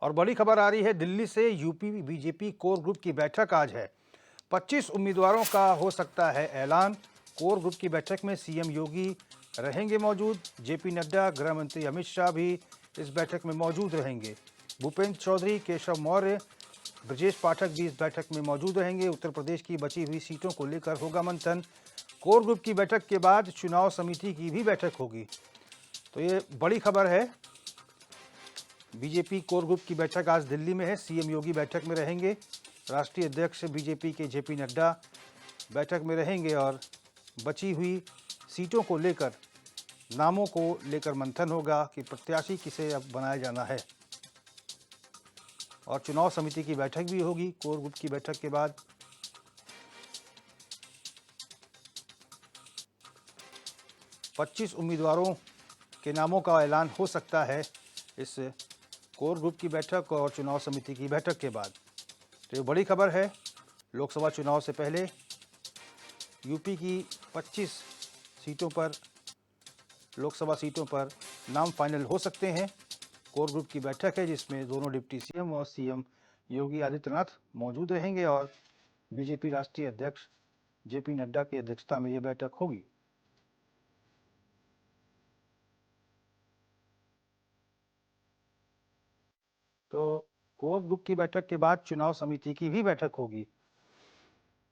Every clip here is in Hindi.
और बड़ी खबर आ रही है दिल्ली से। यूपी बीजेपी कोर ग्रुप की बैठक आज है। 25 उम्मीदवारों का हो सकता है ऐलान। कोर ग्रुप की बैठक में सीएम योगी रहेंगे मौजूद। जेपी नड्डा, गृह मंत्री अमित शाह भी इस बैठक में मौजूद रहेंगे। भूपेंद्र चौधरी, केशव मौर्य, ब्रजेश पाठक भी इस बैठक में मौजूद रहेंगे। उत्तर प्रदेश की बची हुई सीटों को लेकर होगा मंथन। कोर ग्रुप की बैठक के बाद चुनाव समिति की भी बैठक होगी। तो ये बड़ी खबर है। बीजेपी कोर ग्रुप की बैठक आज दिल्ली में है। सीएम योगी बैठक में रहेंगे। राष्ट्रीय अध्यक्ष बीजेपी के जेपी नड्डा बैठक में रहेंगे और बची हुई सीटों को लेकर, नामों को लेकर मंथन होगा कि प्रत्याशी किसे अब बनाया जाना है। और चुनाव समिति की बैठक भी होगी कोर ग्रुप की बैठक के बाद। पच्चीस उम्मीदवारों के नामों का ऐलान हो सकता है इस कोर ग्रुप की बैठक और चुनाव समिति की बैठक के बाद। तो ये बड़ी खबर है। लोकसभा चुनाव से पहले यूपी की 25 सीटों पर, लोकसभा सीटों पर नाम फाइनल हो सकते हैं। कोर ग्रुप की बैठक है जिसमें दोनों डिप्टी सीएम और सीएम योगी आदित्यनाथ मौजूद रहेंगे और बीजेपी राष्ट्रीय अध्यक्ष जेपी नड्डा की अध्यक्षता में ये बैठक होगी। तो कोर ग्रुप की बैठक के बाद चुनाव समिति की भी बैठक होगी।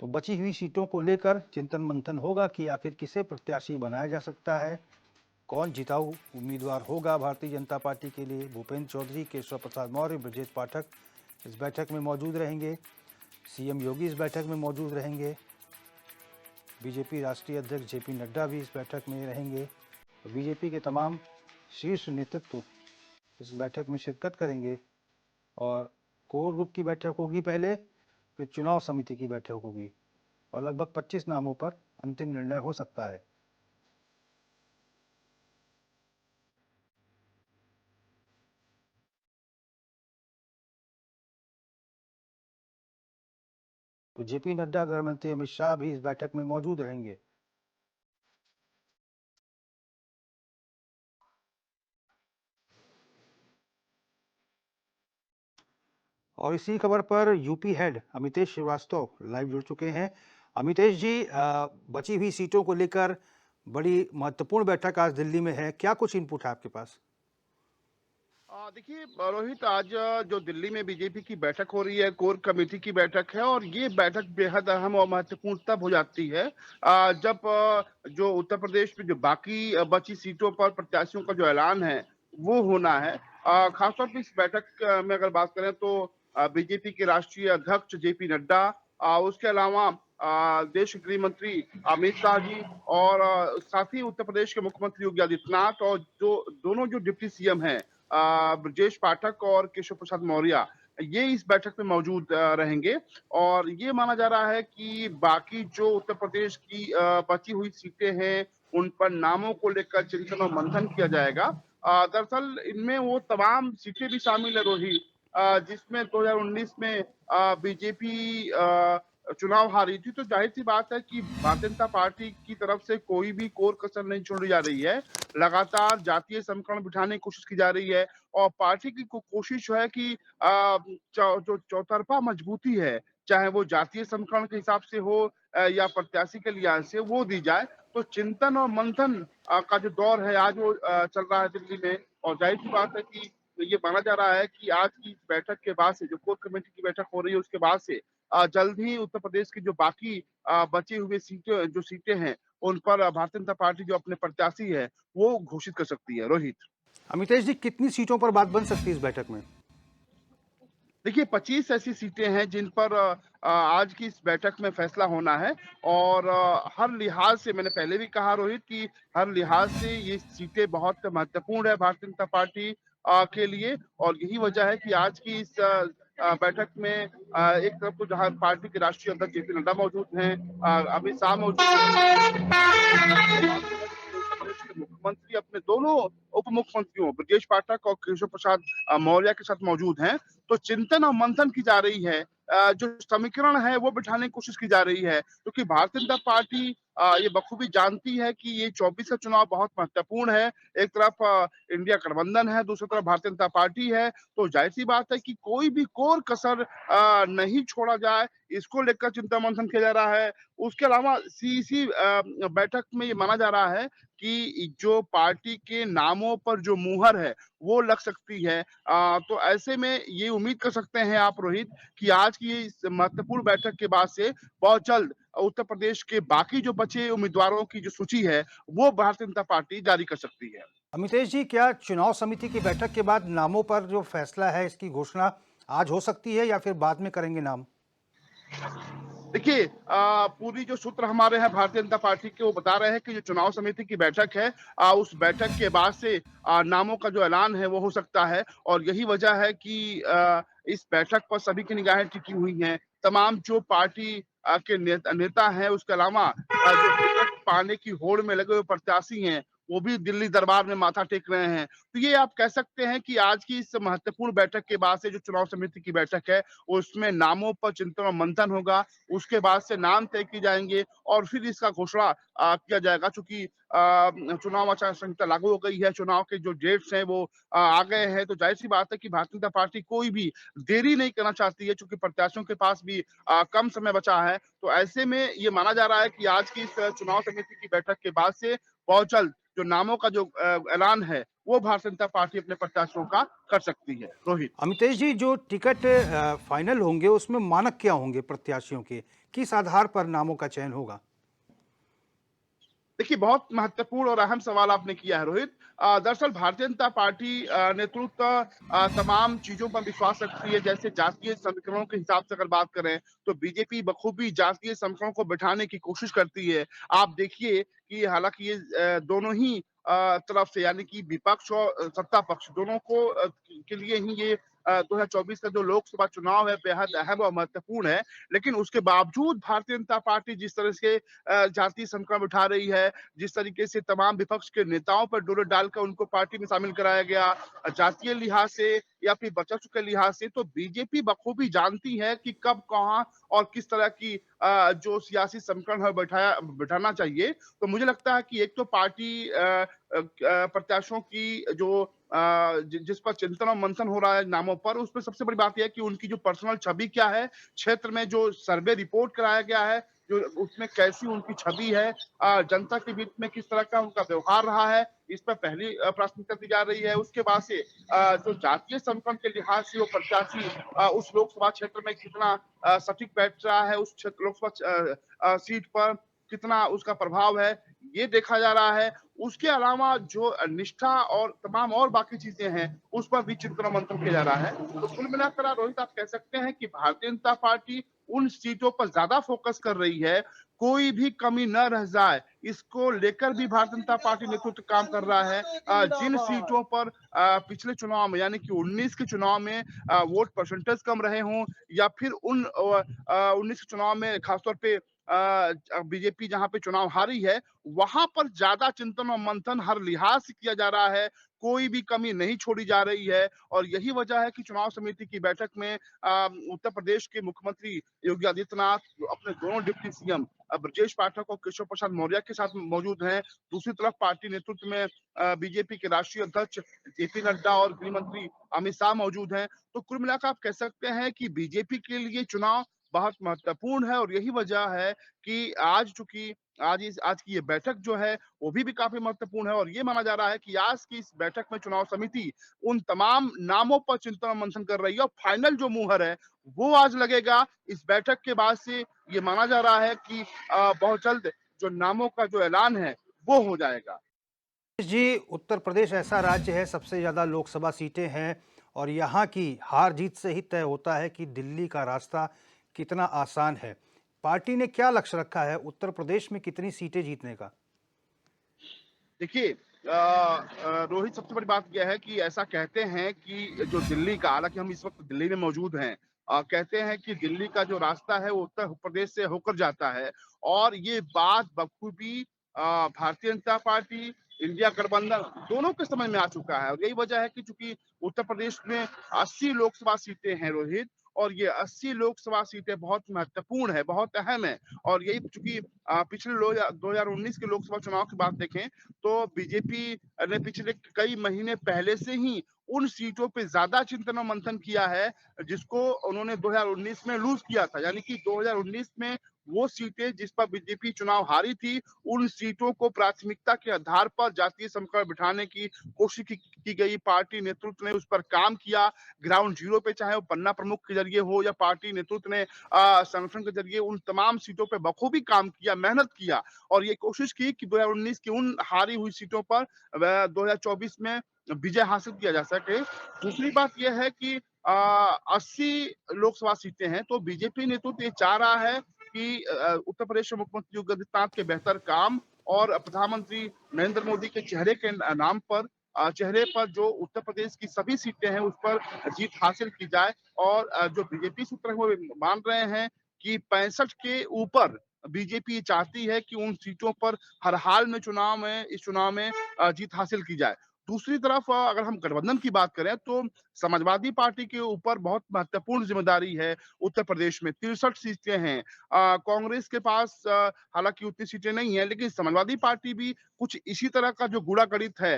तो बची हुई सीटों को लेकर चिंतन मंथन होगा कि आखिर किसे प्रत्याशी बनाया जा सकता है, कौन जिताऊ उम्मीदवार होगा भारतीय जनता पार्टी के लिए। भूपेंद्र चौधरी, केशव प्रसाद मौर्य, ब्रजेश पाठक इस बैठक में मौजूद रहेंगे। सीएम योगी इस बैठक में मौजूद रहेंगे। बीजेपी राष्ट्रीय अध्यक्ष जेपी नड्डा भी इस बैठक में रहेंगे। बीजेपी के तमाम शीर्ष नेतृत्व इस बैठक में शिरकत करेंगे और कोर ग्रुप की बैठक होगी पहले, फिर चुनाव समिति की बैठक होगी और लगभग 25 नामों पर अंतिम निर्णय हो सकता है। तो जेपी नड्डा, गृह मंत्री अमित शाह भी इस बैठक में मौजूद रहेंगे। और इसी खबर पर UP head Amitesh Srivastava live जुड़ चुके हैं। अमितेश जी, बची हुई सीटों को लेकर बड़ी महत्वपूर्ण बैठक आज दिल्ली में है, क्या कुछ इनपुट है आपके पास? देखिए रोहित, आज जो दिल्ली में बीजेपी की बैठक हो रही है, कोर कमेटी की बैठक है और ये बैठक बेहद अहम और महत्वपूर्ण तब हो जाती है जब जो उत्तर प्रदेश में जो बाकी बची सीटों पर प्रत्याशियों का जो ऐलान है वो होना है। खासतौर पर इस बैठक में अगर बात करें तो बीजेपी के राष्ट्रीय अध्यक्ष जेपी नड्डा, उसके अलावा देश के गृह मंत्री अमित शाह जी और साथ ही उत्तर प्रदेश के मुख्यमंत्री योगी आदित्यनाथ और जो दोनों जो डिप्टी सीएम हैं ब्रजेश पाठक और केशव प्रसाद मौर्य, ये इस बैठक में मौजूद रहेंगे। और ये माना जा रहा है कि बाकी जो उत्तर प्रदेश की बची हुई सीटें हैं उन पर नामों को लेकर चिंतन और मंथन किया जाएगा। दरअसल इनमें वो तमाम सीटें भी शामिल है रोहित, जिसमें 2019 में बीजेपी चुनाव हारी थी। तो जाहिर सी बात है कि भारतीय जनता पार्टी की तरफ से कोई भी कोर कसर नहीं छोड़ी जा रही है। लगातार जातीय समीकरण बिठाने की कोशिश की जा रही है और पार्टी की कोशिश जो है कि जो चौतरफा मजबूती है, चाहे वो जातीय समीकरण के हिसाब से हो या प्रत्याशी के लिहाज से, वो दी जाए। तो चिंतन और मंथन का जो दौर है आज वो चल रहा है दिल्ली में। और जाहिर सी बात है कि ये माना जा रहा है कि आज की बैठक के बाद से, जो कोर कमेटी की बैठक हो रही है उसके बाद से जल्द ही उत्तर प्रदेश की जो बाकी बची हुई सीटें हैं उन पर भारतीय जनता पार्टी जो अपने प्रत्याशी है वो घोषित कर सकती है। रोहित, अमितेश जी, कितनी सीटों पर बात बन सकती है इस बैठक में? देखिए 25 ऐसी सीटें हैं जिन पर आज की इस बैठक में फैसला होना है और हर लिहाज से, मैंने पहले भी कहा रोहित कि हर लिहाज से ये सीटें बहुत महत्वपूर्ण है भारतीय जनता पार्टी के लिए। और यही वजह है कि आज की इस बैठक में एक तरफ तो जहां पार्टी के राष्ट्रीय अध्यक्ष जेपी नड्डा मौजूद हैं, अमित शाह मौजूद हैं, उत्तर प्रदेश के मुख्यमंत्री अपने दोनों उप मुख्यमंत्रियों ब्रजेश पाठक और केशव प्रसाद मौर्य के साथ मौजूद हैं। तो चिंतन और मंथन की जा रही है, जो समीकरण है वो बिठाने की कोशिश की जा रही है, क्योंकि भारतीय जनता पार्टी ये बखूबी जानती है कि ये 24 का चुनाव बहुत महत्वपूर्ण है। एक तरफ इंडिया गठबंधन है, दूसरी तरफ भारतीय जनता पार्टी है, तो ज़ाहिर-सी बात है कि कोई भी कोर कसर नहीं छोड़ा जाए, इसको लेकर चिंता-मंथन किया जा रहा है। उसके अलावा इसी बैठक में ये माना जा रहा है कि जो पार्टी के नामों पर जो मुहर है, वो लग सकती है। तो ऐसे में ये उम्मीद कर सकते हैं आप रोहित कि आज की इस महत्वपूर्ण बैठक के बाद से बहुत जल्द उत्तर प्रदेश के बाकी जो बचे उम्मीदवारों की जो सूची है, वो भारतीय जनता पार्टी जारी कर सकती है। अमितेश जी, क्या चुनाव समिति की बैठक के बाद नामों पर जो फैसला है इसकी घोषणा आज हो सकती है या फिर बाद में करेंगे नाम? देखिए पूरी जो सूत्र हमारे हैं भारतीय जनता पार्टी के वो बता रहे हैं कि जो चुनाव समिति की बैठक है उस बैठक के बाद से नामों का जो ऐलान है वो हो सकता है और यही वजह है कि इस बैठक पर सभी की निगाहें टिकी हुई हैं। तमाम जो पार्टी के नेता हैं उसके अलावा जो टिकट पाने की होड़ में लगे हुए प्रत्याशी हैं वो भी दिल्ली दरबार में माथा टेक रहे हैं। तो ये आप कह सकते हैं कि आज की इस महत्वपूर्ण बैठक के बाद से जो चुनाव समिति की बैठक है उसमें नामों पर चिंतन और मंथन होगा। उसके बाद से नाम तय किए जाएँगे और फिर इसका घोषणा किया जाएगा चूँकि चुनाव आचार संहिता लागू हो गई है, चुनाव के जो डेट्स हैं वो आ गए हैं, तो ज़ाहिर-सी बात है कि भारतीय जनता पार्टी कोई भी देरी नहीं करना चाहती है चूँकि प्रत्याशियों के पास भी कम समय बचा है। तो ऐसे में ये माना जा रहा है कि आज की इस चुनाव समिति की बैठक के बाद से बहुत जल्द जो नामों का जो ऐलान है, वो भारतीय जनता पार्टी अपने प्रत्याशियों का कर सकती है। रोहित। अमितेश जी, जो टिकट फाइनल होंगे उसमें मानक क्या होंगे प्रत्याशियों के? किस आधार पर नामों का चयन होगा? देखिए, बहुत महत्वपूर्ण और अहम सवाल आपने किया है रोहित। दरअसल भारतीय जनता पार्टी नेतृत्व तमाम चीज़ों पर विश्वास रखती है, जैसे जातीय समीकरणों के हिसाब से अगर बात करें, तो बीजेपी बखूबी जातीय समीकरणों को बिठाने की कोशिश करती है। आप देखिए कि हालाँकि ये दोनों ही तरफ से यानी कि विपक्ष और सत्ता पक्ष दोनों को के लिए ही ये 2024 का जो लोकसभा चुनाव है, बेहद अहम और महत्वपूर्ण है। लेकिन उसके बावजूद भारतीय जनता पार्टी जिस तरह से जातीय समीकरण उठा रही है, जिस तरीके से तमाम विपक्ष के नेताओं पर डोरे डालकर उनको पार्टी में शामिल कराया गया, जातीय लिहाज से या फिर वर्चस्व के लिहाज से, तो बीजेपी बखूबी जानती है कि कब, कहाँ और किस तरह की जो सियासी समीकरण है बिठाना चाहिए। तो मुझे लगता है कि एक तो पार्टी प्रत्याशियों की जो जिस पर चिंतन और मंथन हो रहा है नामों पर, उसमें सबसे बड़ी बात ये है कि उनकी जो पर्सनल छवि क्या है, क्षेत्र में जो सर्वे रिपोर्ट कराया गया है, जो उसमें कैसी उनकी छवि है, जनता के बीच में किस तरह का उनका व्यवहार रहा है, इस पर पहली प्राथमिकता दी जा रही है। उसके बाद से जो जातीय समीकरण के लिहाज से वो प्रत्याशी उस लोकसभा क्षेत्र में कितना सटीक बैठ रहा है, उस क्षेत्र लोकसभा सीट पर कितना उसका प्रभाव है, ये देखा जा रहा है। उसके अलावा जो निष्ठा और तमाम और बाकी चीज़ें हैं, उस पर भी चिंतन और मंथन किया जा रहा है। तो कुल मिलाकर रोहित आप कह सकते हैं कि भारतीय जनता पार्टी उन सीटों पर ज़्यादा फोकस कर रही है, कोई भी कमी न रह जाए, इसको लेकर भी भारतीय जनता पार्टी नेतृत्व काम कर रहा है। जिन सीटों पर पिछले चुनाव में यानी कि 19 के चुनाव में वोट परसेंटेज कम रहे हों या फिर 19 के चुनाव में खासतौर पे बीजेपी जहाँ पे चुनाव हारी है, वहाँ पर ज़्यादा चिंतन और मंथन हर लिहाज से किया जा रहा है, कोई भी कमी नहीं छोड़ी जा रही है और यही वजह है कि चुनाव समिति की बैठक में उत्तर प्रदेश के मुख्यमंत्री योगी आदित्यनाथ अपने दोनों डिप्टी सीएम ब्रजेश पाठक और केशव प्रसाद मौर्य के साथ मौजूद हैं। दूसरी तरफ पार्टी नेतृत्व में बीजेपी के राष्ट्रीय अध्यक्ष जेपी नड्डा और गृह मंत्री अमित शाह मौजूद हैं। तो कुल मिलाकर आप कह सकते हैं कि बीजेपी के लिए चुनाव बहुत महत्वपूर्ण है और यही वजह है कि आज की ये बैठक जो है वो भी काफी महत्वपूर्ण है और ये माना जा रहा है कि आज की इस बैठक में चुनाव समिति उन तमाम नामों पर चिंतन और मंथन कर रही है और फाइनल जो मुहर है वो आज लगेगा। इस बैठक के बाद से ये माना जा रहा है कि बहुत जल्द जो नामों का जो ऐलान है वो हो जाएगा। जी, उत्तर प्रदेश ऐसा राज्य है, सबसे ज़्यादा लोकसभा सीटें हैं और यहाँ की हार जीत से ही तय होता है कि दिल्ली का रास्ता कितना आसान है। पार्टी ने क्या लक्ष्य रखा है उत्तर प्रदेश में कितनी सीटें जीतने का? देखिए रोहित सबसे बड़ी बात यह है कि ऐसा कहते हैं कि जो दिल्ली का हालांकि हम इस वक्त दिल्ली में मौजूद हैं कहते हैं कि दिल्ली का जो रास्ता है वो उत्तर प्रदेश से होकर जाता है और ये बात बखूबी भारतीय जनता पार्टी इंडिया गठबंधन दोनों के समझ में आ चुका है और यही वजह है कि चूंकि उत्तर प्रदेश में 80 लोकसभा सीटें हैं रोहित और ये 80 लोकसभा सीटें बहुत महत्वपूर्ण है, बहुत अहम है। और यही चूंकि पिछले 2019 के लोकसभा चुनाव की बात देखें तो बीजेपी ने पिछले कई महीने पहले से ही उन सीटों पे ज्यादा चिंतन और मंथन किया है जिसको उन्होंने 2019 में लूज किया था। यानी कि 2019 में वो सीटें जिस पर बीजेपी चुनाव हारी थी, उन सीटों को प्राथमिकता के आधार पर जातीय समीकरण बिठाने की कोशिश की गई। पार्टी नेतृत्व ने उस पर काम किया, ग्राउंड जीरो पे, चाहे वो पन्ना प्रमुख के जरिए हो या पार्टी नेतृत्व ने संगठन के जरिए उन तमाम सीटों पे बखूबी काम किया, मेहनत किया और ये कोशिश की कि 2019 की उन हारी हुई सीटों पर 2024 में विजय हासिल किया जा सके। दूसरी बात यह है कि 80 लोकसभा सीटें हैं, तो बीजेपी नेतृत्व ये चाह रहा है कि उत्तर प्रदेश के मुख्यमंत्री योगी आदित्यनाथ के बेहतर काम और प्रधानमंत्री नरेंद्र मोदी के चेहरे के नाम पर चेहरे पर जो उत्तर प्रदेश की सभी सीटें हैं उस पर जीत हासिल की जाए। और जो बीजेपी सूत्र है वो मान रहे हैं कि 65 के ऊपर बीजेपी चाहती है कि उन सीटों पर हर हाल में इस चुनाव में जीत हासिल की जाए। दूसरी तरफ अगर हम गठबंधन की बात करें तो समाजवादी पार्टी के ऊपर बहुत महत्वपूर्ण जिम्मेदारी है। उत्तर प्रदेश में 63 सीटें हैं। कांग्रेस के पास हालांकि उतनी सीटें नहीं है, लेकिन समाजवादी पार्टी भी कुछ इसी तरह का जो गूढ़ा गणित है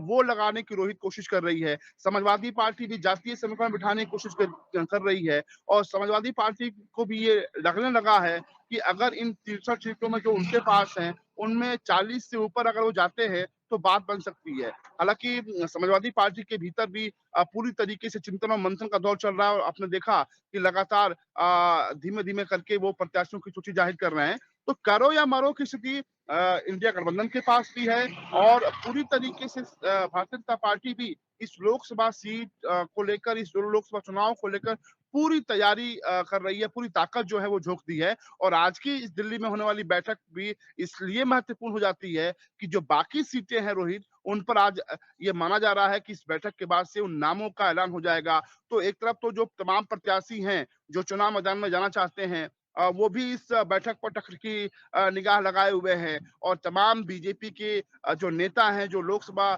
वो लगाने की रोहित कोशिश कर रही है। समाजवादी पार्टी भी जातीय समीकरण बिठाने की कोशिश कर रही है और समाजवादी पार्टी को भी ये लगने लगा है कि अगर इन 63 सीटों में जो उनके पास हैं, उनमें 40 से ऊपर अगर वो जाते हैं तो बात बन सकती है। हालांकि समाजवादी पार्टी के भीतर भी पूरी तरीके से चिंतन और मंथन का दौर चल रहा है और आपने देखा कि लगातार धीमे-धीमे करके वो प्रत्याशियों की सूची जाहिर कर रहे हैं। तो करो या मरो की स्थिति इंडिया गठबंधन के पास भी है और पूरी तरीके से भारतीय जनता पार्टी भी इस लोकसभा सीट को लेकर, इस लोकसभा चुनाव को लेकर पूरी तैयारी कर रही है, पूरी ताकत जो है वो झोंक दी है। और आज की इस दिल्ली में होने वाली बैठक भी इसलिए महत्वपूर्ण हो जाती है कि जो बाकी सीटें हैं रोहित, उन पर आज ये माना जा रहा है कि इस बैठक के बाद से उन नामों का ऐलान हो जाएगा। तो एक तरफ तो जो तमाम प्रत्याशी हैं, जो चुनाव मैदान में जाना चाहते हैं वो भी इस बैठक पर टक्कर की निगाह लगाए हुए हैं और तमाम बीजेपी के जो नेता हैं, जो लोकसभा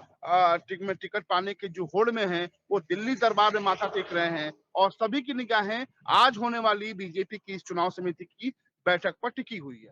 में टिकट पाने के जो होड़ में हैं, वो दिल्ली दरबार में माथा टेक रहे हैं और सभी की निगाहें आज होने वाली बीजेपी की इस चुनाव समिति की बैठक पर टिकी हुई है।